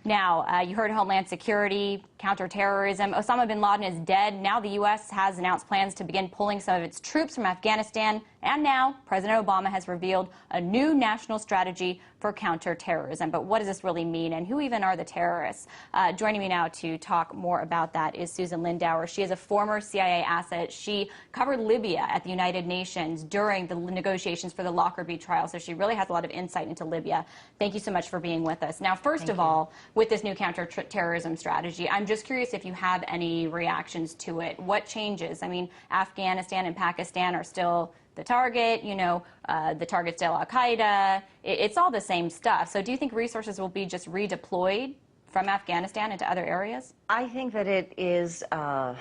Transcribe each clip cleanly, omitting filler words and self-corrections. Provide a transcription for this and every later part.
Now, you heard Homeland Security, counterterrorism. Osama bin Laden is dead. Now the U.S. has announced plans to begin pulling some of its troops from Afghanistan. And now President Obama has revealed a new national strategy for counterterrorism. But what does this really mean, and who even are the terrorists? Joining me now to talk more about that is Susan Lindauer. She is a former CIA asset. She covered Libya at the United Nations during the negotiations for the Lockerbie trial, so she really has a lot of insight into Libya. Thank you so much for being with us. Now, first of all, with this new counterterrorism strategy, I'm just curious if you have any reactions to it. What changes? I mean, Afghanistan and Pakistan are still the target, the target's still al-Qaeda. It's all the same stuff. So do you think resources will be just redeployed from Afghanistan into other areas? I think that it is, I'm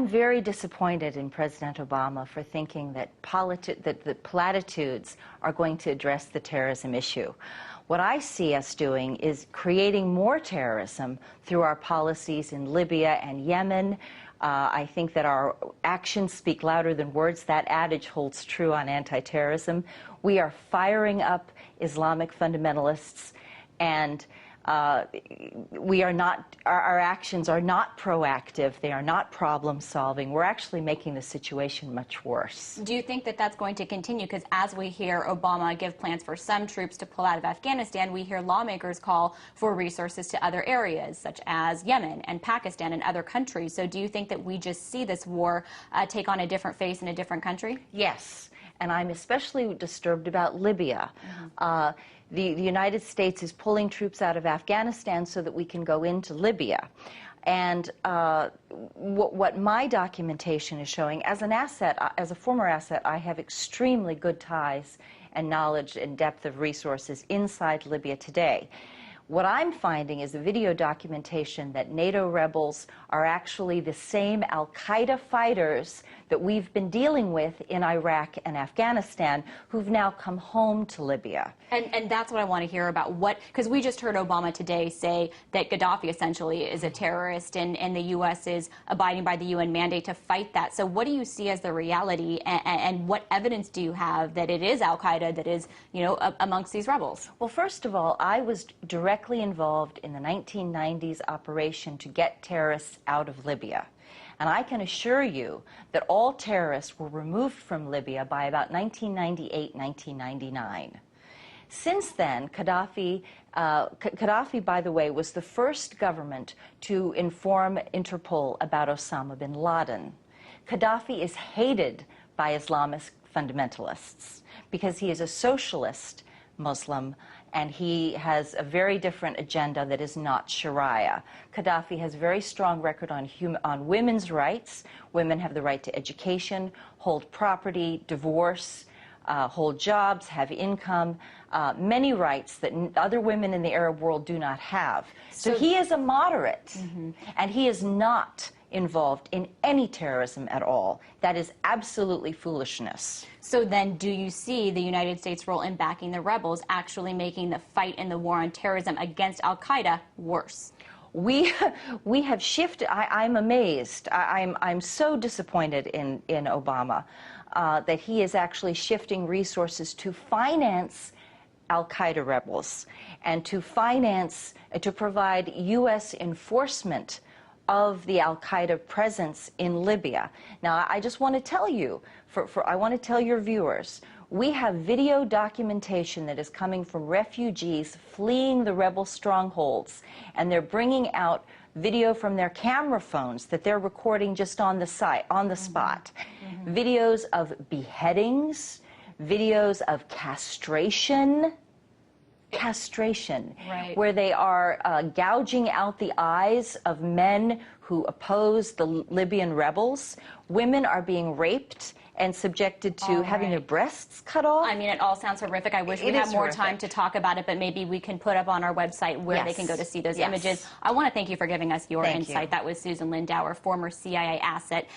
very disappointed in President Obama for thinking that the platitudes are going to address the terrorism issue. What I see us doing is creating more terrorism through our policies in Libya and Yemen. I think that our actions speak louder than words. That adage holds true on anti-terrorism. We are firing up Islamic fundamentalists, and we are not, our actions are not proactive. They are not problem solving. We're actually making the situation much worse. Do you think that that's going to continue? Because as we hear Obama give plans for some troops to pull out of Afghanistan, we hear lawmakers call for resources to other areas, such as Yemen and Pakistan and other countries. So do you think that we just see this war take on a different face in a different country? Yes, and I'm especially disturbed about Libya. The United States is pulling troops out of Afghanistan so that we can go into Libya. And what my documentation is showing, as an asset, as a former asset, I have extremely good ties and knowledge and depth of resources inside Libya today. What I'm finding is a video documentation that NATO rebels are actually the same al-Qaeda fighters that we've been dealing with in Iraq and Afghanistan, who've now come home to Libya. And that's what I want to hear about. Because we just heard Obama today say that Gaddafi essentially is a terrorist, and the U.S. is abiding by the UN mandate to fight that. So what do you see as the reality, and what evidence do you have that it is al-Qaeda that is, amongst these rebels? Well, first of all, I was directly involved in the 1990s operation to get terrorists out of Libya. And I can assure you that all terrorists were removed from Libya by about 1998, 1999. Since then, Gaddafi, by the way, was the first government to inform Interpol about Osama bin Laden. Gaddafi is hated by Islamist fundamentalists because he is a socialist Muslim, and he has a very different agenda that is not Sharia. Gaddafi has a very strong record on women's rights. Women have the right to education, hold property, divorce, hold jobs, have income, many rights that other women in the Arab world do not have. So he is a moderate, and he is not involved in any terrorism at all. That is absolutely foolishness. So then do you see the United States' role in backing the rebels actually making the fight in the war on terrorism against al-Qaeda worse? We have shifted. I'm amazed. I'm so disappointed in Obama that he is actually shifting resources to finance al-Qaeda rebels and to provide U.S. enforcement of the al-Qaeda presence in Libya. Now, I just want to tell you, I want to tell your viewers, we have video documentation that is coming from refugees fleeing the rebel strongholds, and they're bringing out video from their camera phones that they're recording just on the spot. Videos of beheadings, videos of castration, right, where they are gouging out the eyes of men who oppose the Libyan rebels. Women are being raped and subjected to having their breasts cut off. I mean, it all sounds horrific. I wish we had more time to talk about it, but maybe we can put up on our website where they can go to see those images. I want to thank you for giving us your insight. That was Susan Lindauer, former CIA asset.